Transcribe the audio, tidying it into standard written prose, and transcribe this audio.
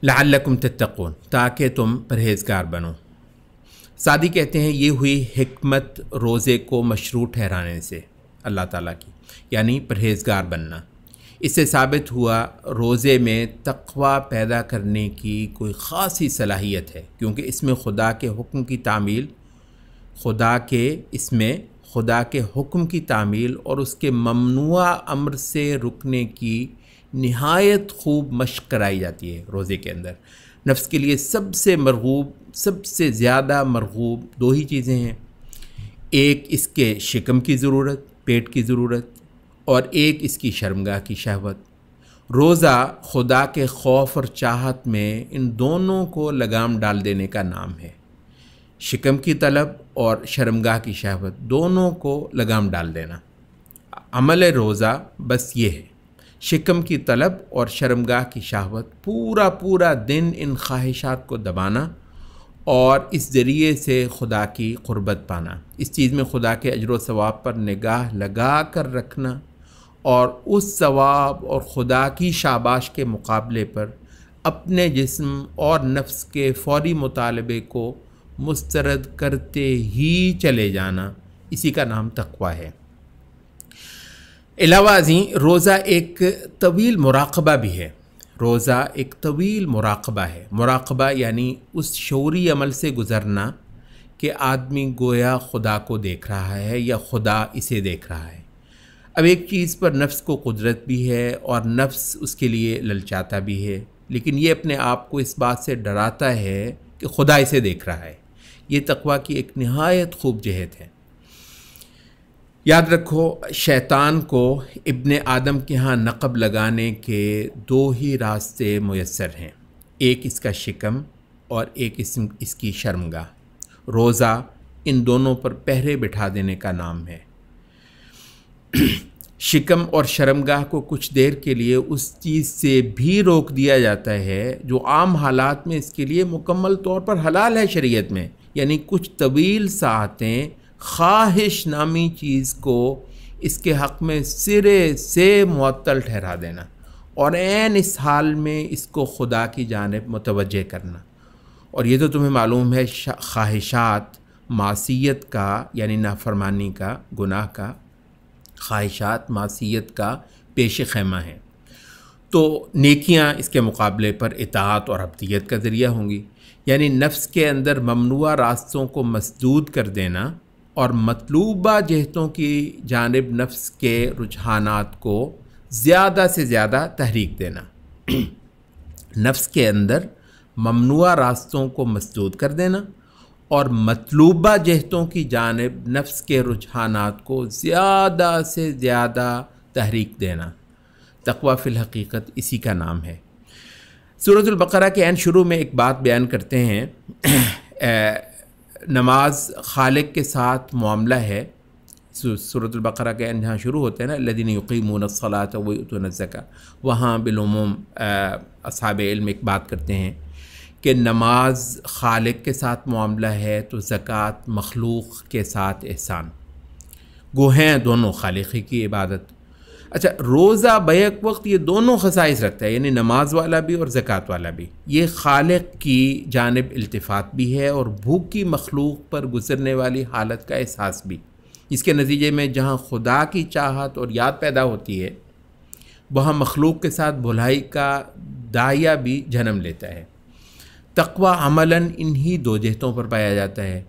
लअल्लकुम तत्तक़ून, ताकि तुम परहेज़गार बनो। सादी कहते हैं ये हुई हिकमत रोज़े को मशरू ठहराने से अल्लाह ताला की, यानी परहेज़गार बनना। इससे साबित हुआ रोज़े में तक़वा पैदा करने की कोई ख़ासी सलाहियत है, क्योंकि इसमें खुदा के हुक्म की तामील खुदा के हुक्म की तामील और उसके ममनुआ अम्र से रुकने की निहायत खूब मश्क कराई जाती है। रोज़े के अंदर नफ्स के लिए सबसे ज़्यादा मरगूब दो ही चीज़ें हैं, एक इसके शिकम की ज़रूरत, पेट की ज़रूरत, और एक इसकी शर्मगाह की शहवत। रोज़ा खुदा के खौफ और चाहत में इन दोनों को लगाम डाल देने का नाम है। शिकम की तलब और शर्मगाह की शहवत दोनों को लगाम डाल देना। अमल रोज़ा बस ये है, शिकम की तलब और शर्मगाह की शहवत पूरा दिन इन ख्वाहिशात को दबाना और इस ज़रिए से खुदा की क़ुर्बत पाना। इस चीज़ में खुदा के अजर व सवाब पर निगाह लगा कर रखना और उस सवाब और खुदा की शाबाश के मुकाबले पर अपने जिस्म और नफ्स के फ़ौरी मुतालबे को मुस्तरद करते ही चले जाना, इसी का नाम तक़वा है। अलावा अज़ीं, रोज़ा एक तवील मुराक़बा भी है। रोज़ा एक तवील मुराक़बा है। मुराक़बा यानी उस शऊरी अमल से गुज़रना कि आदमी गोया खुदा को देख रहा है या खुदा इसे देख रहा है। अब एक चीज़ पर नफ्स को कुदरत भी है और नफ्स उसके लिए ललचाता भी है, लेकिन ये अपने आप को इस बात से डराता है कि खुदा इसे देख रहा है। ये तक़वा की एक निहायत खूब जहत है। याद रखो, शैतान को इब्ने आदम के यहाँ नक़ब लगाने के दो ही रास्ते मुयस्सर हैं, एक इसका शिकम और एक इसकी शर्मगाह। रोज़ा इन दोनों पर पहरे बिठा देने का नाम है। शिकम और शर्मगाह को कुछ देर के लिए उस चीज़ से भी रोक दिया जाता है जो आम हालात में इसके लिए मुकम्मल तौर पर हलाल है शरीयत में, यानी कुछ तवील साहतें ख्वाहिश नामी चीज़ को इसके हक़ में सिरे से मुअत्तल ठहरा देना और ऐन इस हाल में इसको खुदा की जानिब मुतवज्जे करना। और ये तो तुम्हें मालूम है, ख्वाहिशात मासियत का, यानी नाफरमानी का, गुनाह का, ख्वाहिशात मासियत का पेश ख़ैमा है। तो नेकियां इसके मुकाबले पर इताअत और अब्दियत का ज़रिया होंगी, यानी नफ्स के अंदर ममनुआ रास्तों को मसदूद कर देना और मतलूबा जहतों की जानिब नफ्स के रुझानात को ज़्यादा से ज़्यादा तहरीक देना। नफ्स के अंदर ममनुआ रास्तों को मसदूद कर देना और मतलूबा जहतों की जानिब नफ्स के रुझानात को ज़्यादा से ज़्यादा तहरीक देना। तक़वा फ़िल हकीकत इसी का नाम है। सूरतुल बक़रा के ऐन शुरू में एक बात बयान करते हैं, नमाज खालिक के साथ मामला है। सूरतुल बक़रा के ऐन जहाँ शुरू होते हैं ना, लल्लज़ीना युक़ीमूनस्सलाता व युतूनज़्ज़कात, वहाँ बिलुमूम अस्हाबे इल्म एक बात करते हैं कि नमाज खालिक के साथ मामला है तो ज़कात मखलूक़ के साथ एहसान। गो हैं दोनों खालिक़ी की इबादत। अच्छा, रोज़ा बैक वक्त ये दोनों खसाइस रखता है, यानी नमाज वाला भी और ज़कात वाला भी। ये खालिक की जानिब इल्तिफ़ात भी है और भूखी मखलूक़ पर गुज़रने वाली हालत का एहसास भी। इसके नतीजे में जहाँ खुदा की चाहत और याद पैदा होती है, वहाँ मखलूक़ के साथ भुलाई का दाया भी जन्म लेता है। तक़वा अमलन इन्हीं दो जहतों पर पाया जाता है।